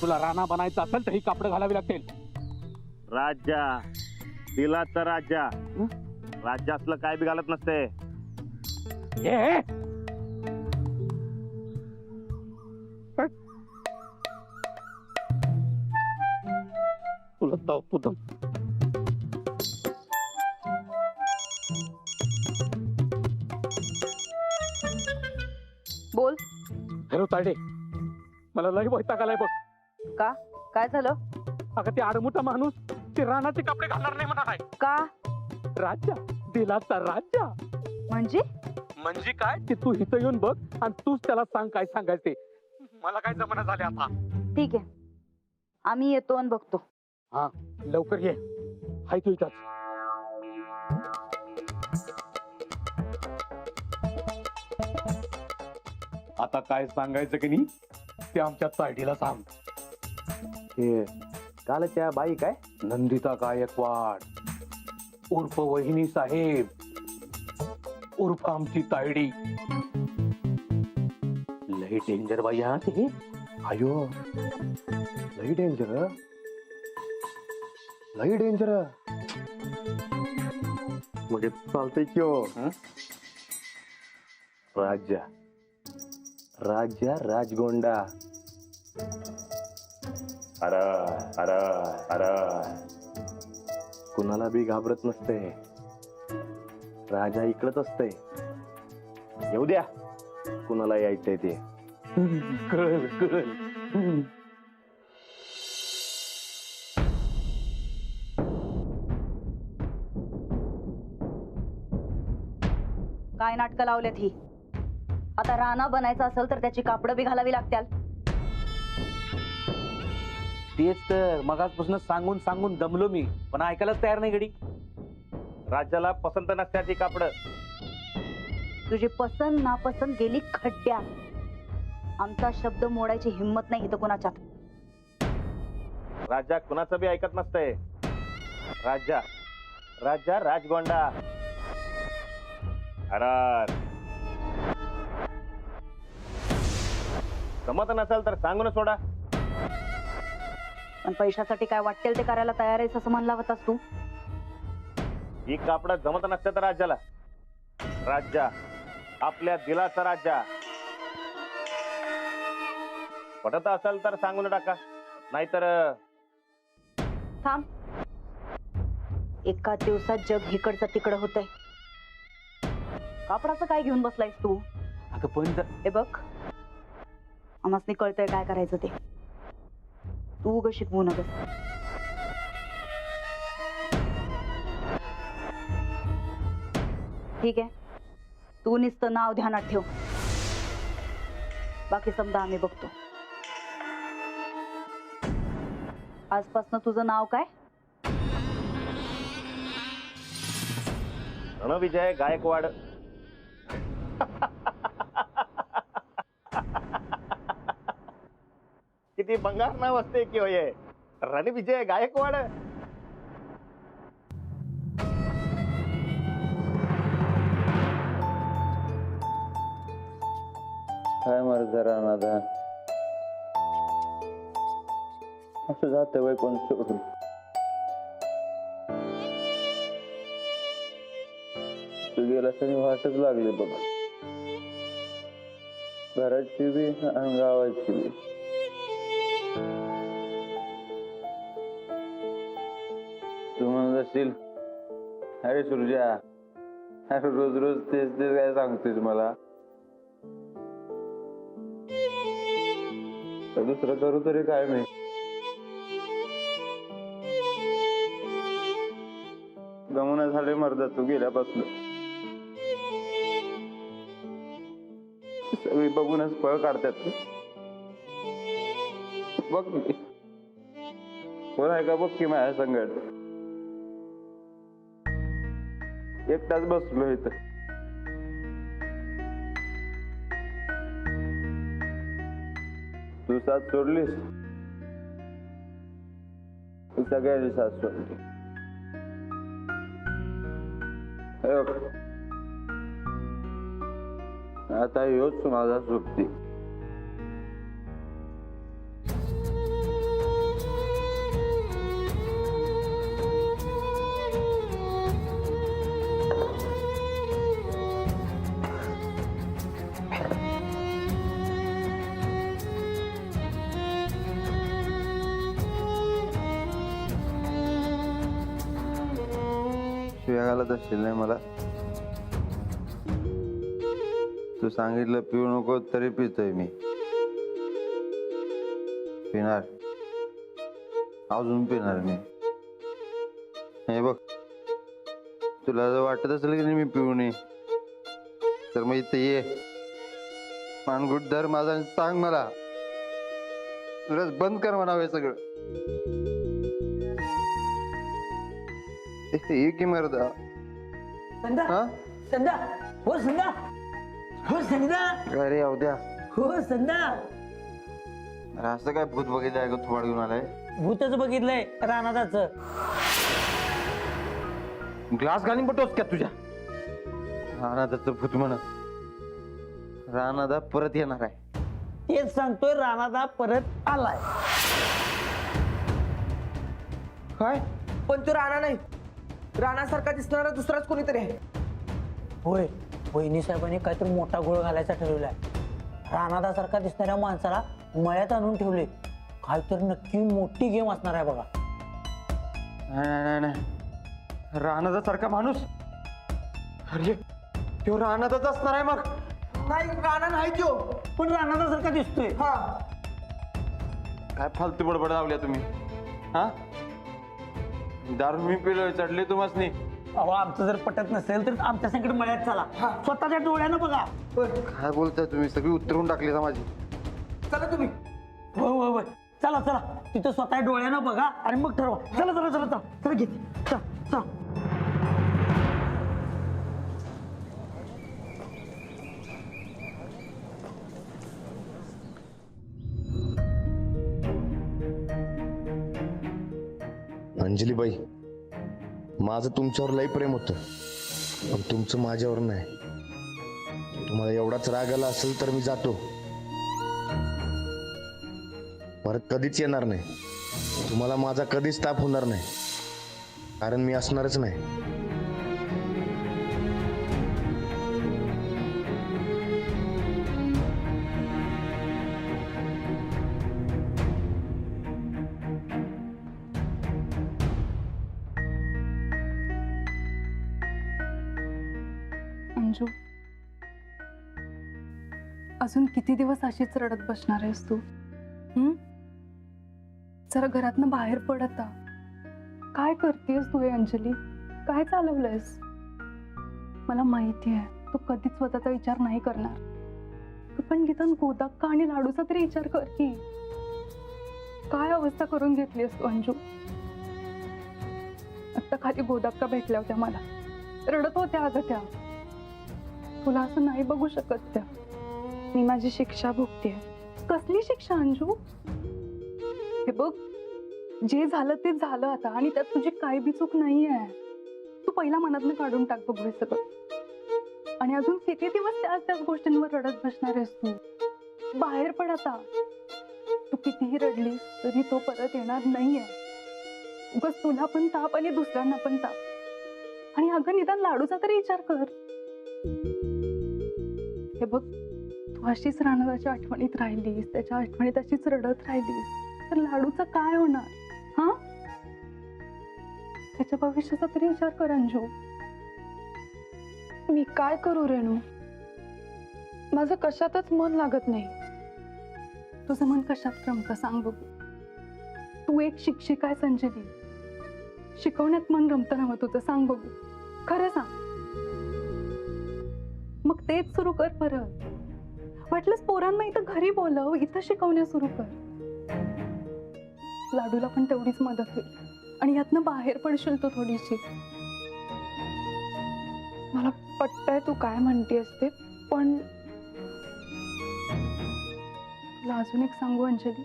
तुला राणा बनायचं असेल तर ही कापड घालावी लागतील. राजा दिलाचा राजा राज्य असलं काय बी घालत नसते. हे तुला दाखवतो. बोल. हॅलो तायडे, मला लय वैताग आलाय बघ. का? काय झालं? अगं ते आडमुठा माणूस ते रानाचे कपडे घालणार नाही म्हणा. आहे का? राजा दिलाचा राजा म्हणजे काय ते तू इथं येऊन बघ आणि तूच त्याला सांग काय सांगायचं ते. मला काय जमाना झाले आता. ठीक आहे, आम्ही येतो आणि बघतो. हा लवकर ये. हाय तू इथंच. आता काय सांगायचं की नाही ते आमच्या तायडीला सांग. हे काल त्या बाई काय नंदिता गायकवाड उर्फ वहिनी साहेब उर्फ आमची तायडी. लई डेंजर बाई हा ते. अयो लई डेंजर, लई डेंजर. म्हणजे चालतंय की हो. राजा राजा राजगोंडा. अरे अरे अरे कुणाला बी घाबरत नसते. राजा इकडच असते. येऊ द्या कुणाला यायचंय ते. कळ कळ. काय नाटकं लावल्यात ही? आता राणा बनायचं असेल तर त्याची कापडं बी घालावी लागतील. तेच तर मगाचपासून सांगून सांगून दमलो मी, पण ऐकायलाच तयार नाही गडी. राज्याला पसंत नसत्या ती कापड. तुझी पसंत नापसंत गेली खड्ड्यात. आमचा शब्द मोडायची हिंमत नाही इथं कोणाच्यात. राजा कुणाचं बी ऐकत नसतंय. राजा राजा राजगोंडा. अरे जमत नसेल तर सांगून सोडा. पण पैशासाठी काय वाटेल ते करायला तयार आहेस असं म्हणला होतास तू. ही कापड जमत नसते तर राज्याला. राज्य आपल्या दिलाचा राजा. पटत असेल तर सांगून टाका, नाहीतर थांब. एका दिवसात जग हिकडचं तिकडं होतंय. कापडाचं काय घेऊन बसलायस तू? अगं पण हे बघ, आम्हासनी कळतंय काय करायचं ते. तू उग शिकवू नकस. ठीक आहे, तू नुसतं नाव ध्यानात ठेव. बाकी समजा आम्ही बघतो. आजपासून तुझं नाव काय? रणविजय गायकवाड. किती बंगार नाव असते की होय रणविजय गायकवाड. काय मर जरा नादा असं जाते वय कोण सोडून. तू गेला तरी वाटच लागली बघ. घराची बी आणि गावाची बी. तू म्हणत असशील अरे सुरजा, अरे रोज रोज तेच तेच काय सांगतेस मला. तर दुसरं करू तरी काय मी. गमून झाले मर्दा तू गेल्यापासून. सगळी बघूनच पळ काढतात. बघ मी कोण आहे का बघ की माझ्या संगत. एकटाच बसलो इथं. तू साथ सोडलीस, तू सगळ्यांनी साथ सोडली. आता ह्योच माझा सोबती. शिव्या घालत असशील नाही मला? तू सांगितलं पिऊ नको तरी पितोय मी. पिणार, अजून पिणार मी. हे बघ, तुला जर वाटत असेल की नाही मी पिऊ नये, तर मग इथे ये, पानगुट धर माझा आणि सांग मला. तुला बंद कर म्हणावं हे सगळं. ये की मर्दा. संदा हा? संदा हो संदा हो संदा अरे अवद्या, हो संदा. अरे असं काय भूत बघितलंय का थोबाड घेऊन आलाय? भूतच बघितलंय रानादाचं. ग्लास घालून पटोस का तुझ्या? रानादाचं भूत म्हण. रानादा परत येणार आहे. तेच सांगतोय, रानादा परत आलाय. काय? पण तो राणा नाही, राणासारखा दिसणारा दुसराच कोणीतरी आहे. होय, वहिनी साहेबांनी काहीतरी मोठा घोळ घालायचा ठरवलाय. रानादासारखा दिसणाऱ्या माणसाला मळ्यात आणून ठेवले. काहीतरी नक्की मोठी गेम असणार आहे बघा. नाही नाही नाही, रानादा सारखा माणूस? अरे तो रानादाच असणार आहे मग. नाही, राणा नाही तो. पण रानादासारखा दिसतोय. हा, काय फालतू बडबड लावल्या तुम्ही? हा, दारू मी पिलोय, चढले तुम्हासनी. अहो, आमचं जर पटत नसेल तर आमच्या संकट मळ्यात चला, स्वतःच्या डोळ्यानं बघा. काय बोलताय तुम्ही? सगळी उतरवून टाकली माझी. चला तुम्ही. होय होय होय, चला चला, तिथं स्वतः डोळ्यानं बघा आणि मग ठरवा. चला चला चला चला चला, घेते. चला चला. अंजलीबाई, माझं तुमच्यावर लई प्रेम होतं, पण तुमचं माझ्यावर नाही. तुम्हाला एवढाच राग आला असेल तर मी जातो. परत कधीच येणार नाही. तुम्हाला माझा कधीच ताप होणार नाही, कारण मी असणारच नाही. अंजू, अजून किती दिवस अशीच रडत बसणार आहेस तू? जरा घरातनं बाहेर पड आता. काय करतेस तू हे अंजली? काय चालवलंयस? मला माहिती आहे तू कधीच स्वतःचा विचार नाही करणार, पण निदान गोदाक्का आणि लाडूचा तरी विचार कर की. काय अवस्था करून घेतलीस तू अंजू? आता खाली गोदाक्का भेटल्या होत्या मला, रडत होत्या अगं त्या. तुला असं नाही बघू शकत त्या. मी माझी शिक्षा भोगतेय. कसली शिक्षा अंजू? हे बघ, जे झालं ते झालं आता, आणि त्यात तुझी काही बी चूक नाहीये. तू पहिला मनातनं काढून टाक बघू हे सगळं. आणि अजून किती दिवस त्याच गोष्टींवर रडत बसणार आहेस तू? बाहेर पड आता. तू कितीही रडलीस तरी तो परत येणार नाहीये. उगाच तुला पण ताप आणि दुसऱ्यांना पण ताप. आणि अगं निदान लाडूचा तरी विचार कर. हे बघ, तू अशीच रानादाच्या आठवणीत राहिलीस, त्याच्या आठवणीत अशीच रडत राहिलीस तर लाडूचं काय होणार? हा, त्याच्या भविष्याचा तरी विचार कर अंजू. मी काय करू रेणू? माझं कशातच मन लागत नाही. तुझं मन कशात रमतं सांग बघू? तू एक शिक्षिका आहे अंजली, शिकवण्यात मन रमतं ना तुझं? सांग बघू, खरं सांग. मग तेच सुरू कर परत. वाटलंच पोरांना इथं घरी बोलव, इथं शिकवण्या सुरू कर. लाडूला पण तेवढीच मदत होईल आणि यातनं बाहेर पडशील तू थोडीशी. मला पटतंय तू काय म्हणतेस ते, पण तुला अजून एक सांगू अंजली,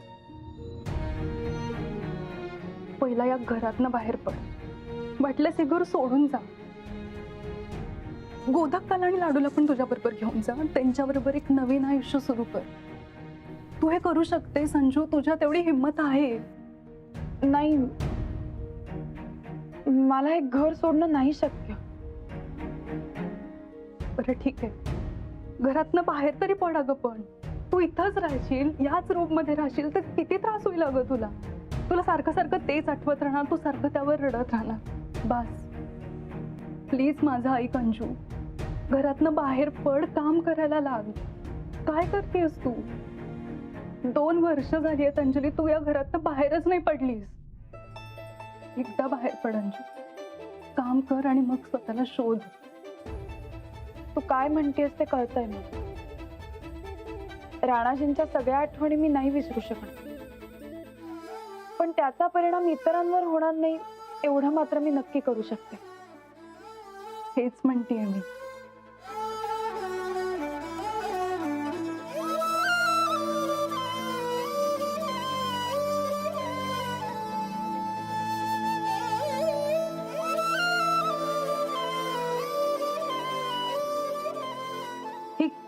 पहिला या घरातनं बाहेर पड. वाटलंच हे घर सोडून जा. गोदाक्काला आणि लाडूला पण तुझ्या बरोबर घेऊन जा. त्यांच्याबरोबर एक नवीन आयुष्य सुरू कर. तू हे करू शकते संजू, तुझ्यात तेवढी हिंमत आहे. नाही, मला हे घर सोडणं नाही शक्य. बरं ठीक आहे, घरातनं बाहेर तरी पड अगं. पण तू इथंच राहशील, याच रूम मध्ये राहशील तर किती त्रास होईल अगं तुला. तुला सारखं सारखं तेच आठवत राहणार, तू सारखं त्यावर रडत राहणार. बस, प्लीज माझं ऐक अंजू. घरातनं बाहेर पड, काम करायला लाग. काय करतेस तू? 2 वर्ष झाली आहेत अंजली, तू या घरातनं बाहेरच नाही पडलीस. एकदा बाहेर पड अंजू, काम कर आणि मग स्वतःला शोध. तू काय म्हणतेस ते कळतंय मला. राणाजींच्या सगळ्या आठवणी मी नाही विसरू शकत, पण त्याचा परिणाम इतरांवर होणार नाही एवढं मात्र मी नक्की करू शकते. हेच म्हणतेय मी.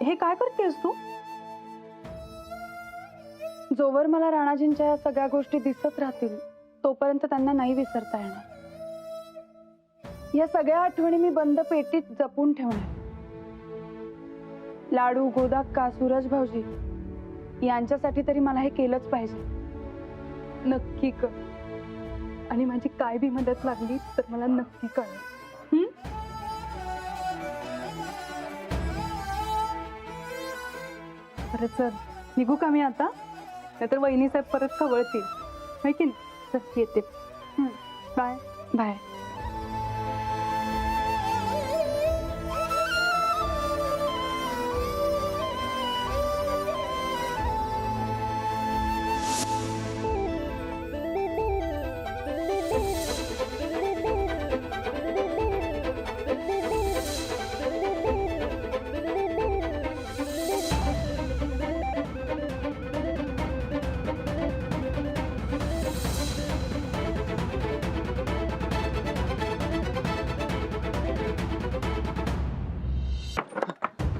हे काय करतेस तू? जोवर मला राणाजींच्या या सगळ्या गोष्टी दिसत राहतील तोपर्यंत त्यांना नाही विसरता येणार. या सगळ्या आठवणी मी बंद पेटीत जपून ठेवणार. लाडू, गोदाक्का, सूरज भाऊजी यांच्यासाठी तरी मला हे केलंच पाहिजे. नक्की कर. आणि माझी काय बी मदत लागली तर मला नक्की कळव. बरं चल, निघू का मी आता? नाहीतर वहिनी साहेब परत खवळतील, है की नाही? चल येते. Bye bye.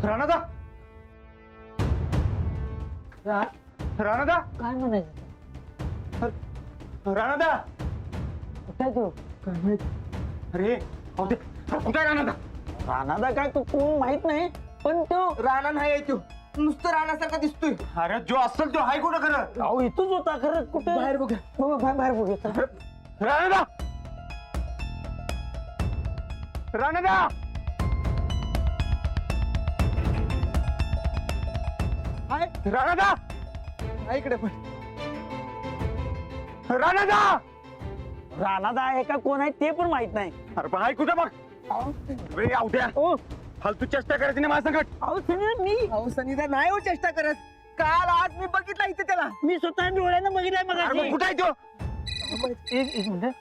राणादा, राणादा, काय म्हणायचं? राणादा. कुठे तू? अरे कुठे राणादा? राणादा काय तू माहित नाही, पण तो राणा नाही आहे तो, नुसतं राणासारखा दिसतोय. अरे जो असेल तो हाय कुठं खरं? अहो इथंच होता खरं. कुठे? बाहेर बघ. बाहेर बघ. राणादा, राणादा. राणादा, इकडे पण. राणादा. राणादा आहे का कोण आहे ते पण माहित नाही. अरे पण हाय कुठं बघ. वेळ आवड्या फालतू चेष्टा करायची नाही माझ्या संकट. अहो सनीदा नाही हो चेष्टा करत. काल आज मी बघितला इथे त्याला. मी स्वतः डोळ्यानं बघितलंय अरे मग मग. कुठं आहे तो? एक मिनिट.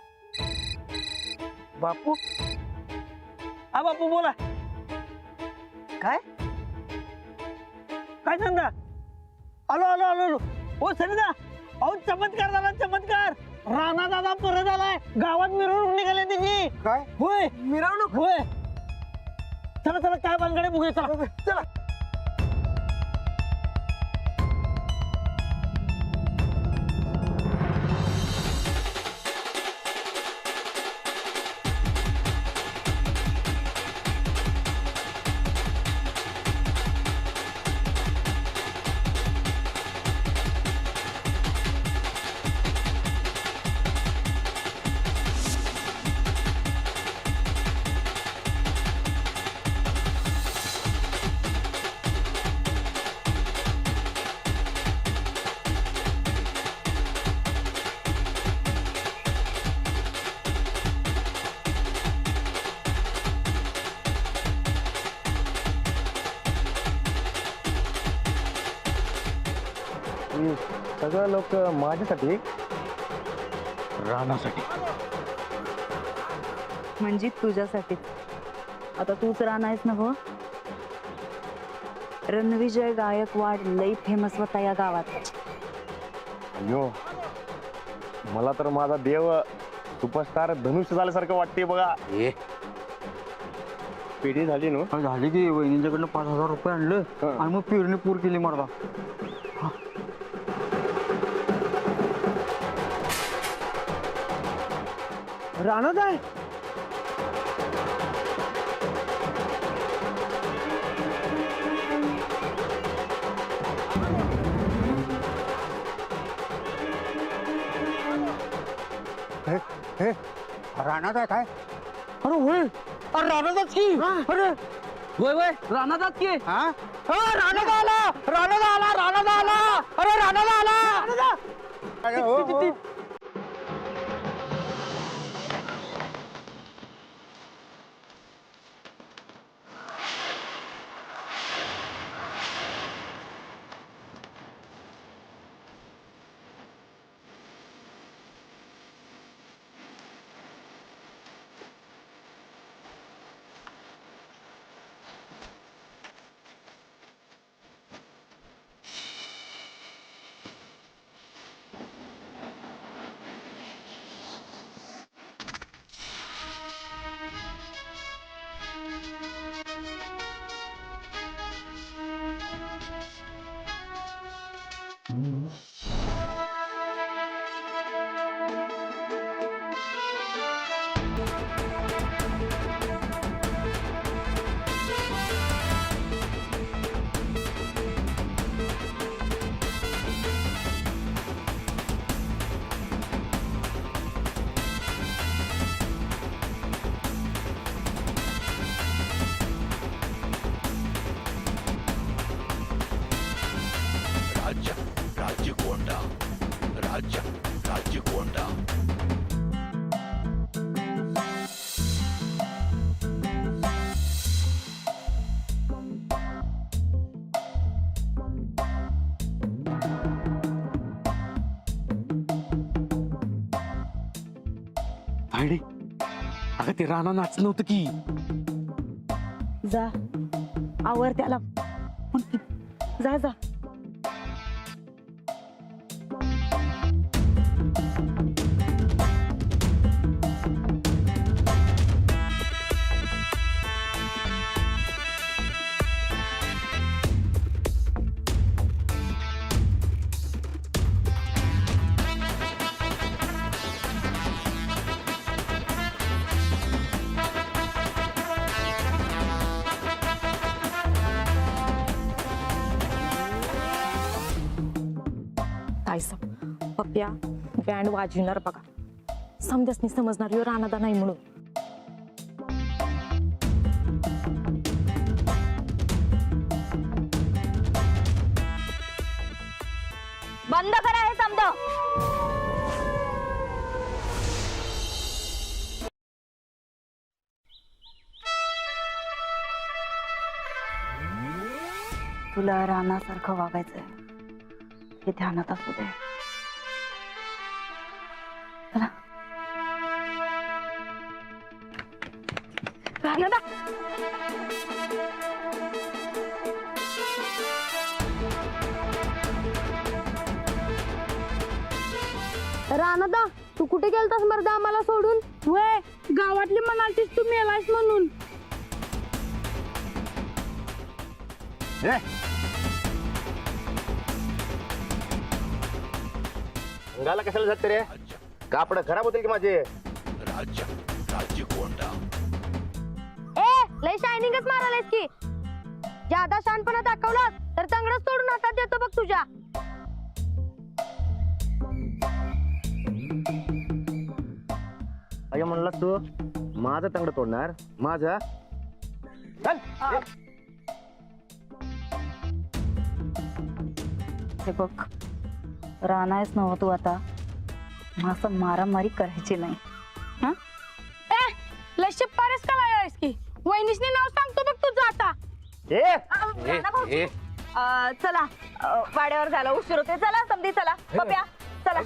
बापू, हा बापू बोला. काय काय सांगा? आलो आलो आलो आलो. ओ सनीदा, अहो चमत्कार झाला, चमत्कार. राणा दादा परत आलाय. गावात मिरवणूक निघाली त्याची. काय? होय मिरवणूक? होय. चला चला, काय बांधकडे बघूया. चला चला. सगळं लोक माझ्यासाठी, राणासाठी. म्हणजे तुझ्यासाठीच. आता तूच राहणारच ना हो. रणविजय गायकवाड लई फेमस होता या गावात. अयो मला तर माझा देव सुपरस्टार धनुष्य झाल्यासारखं वाटते बघा. पिढी झाली ना. झाली की वहिनींच्याकडनं 5,000 रुपये आणलं आणि मग पेरणी पूर केली मला. राणादा आहे. राणा काय? अरे होय, अरे राणादाच की अरे होय होय राणादाच की राणादा आला राणादा आला राणादा आला अरे राणादा आला भाईडे अगं ते राणा नाचलं होतं की जा आवर त्याला जा जा पप्प्या बँड वाजविणार बघा समजाच समजणार यो राणादा नाही म्हणून बंद करा हे समजा तुला रानासारखं वागायचंय हे ध्यानात असू दे चला रानादा राणादा तू कुठे गेलतास मर्दा आम्हाला सोडून वय गावातली म्हणालतीस तू मेलास म्हणून अंगाला कशाला जाते रे कापड खराब होते की माझे ए लय शायनिंगच मारायलास की ज्यादा शानपणा दाखवलास तर चांगलंच तोडून हातात देतो बघ तुझ्या अय म्हणला तू माझं तंगड तोडणार माझा हे बघ रानायच नव्ह तू आता असं मारामारी करायची नाही हा लय शिप्पारेस का लायस की वहिनीसनी नाव सांगतो बघ तुझं आता चला वाड्यावर झाला उशीर होते चला समधी चला पप्या चला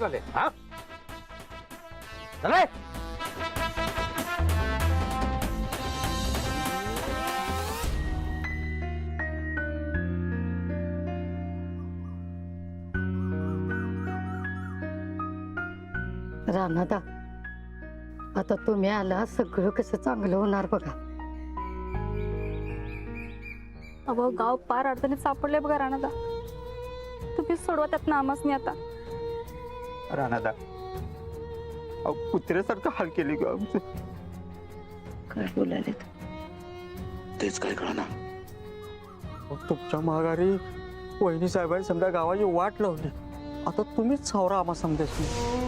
राणादा आता तुम्ही आला सगळं कसं चांगलं होणार बघा अहो गाव पार अडचणीत सापडले बघा राणादा तुम्ही सोडवा त्यात नामच नाही आता राणादा कुत्र्यासारखं हाल केली ग आमचं काय बोलायले तेच काय कळना तुमच्या माघारी वहिनी साहेबांनी समजा गावाची वाट लावली आता तुम्हीच सावरा आम्हा समजायची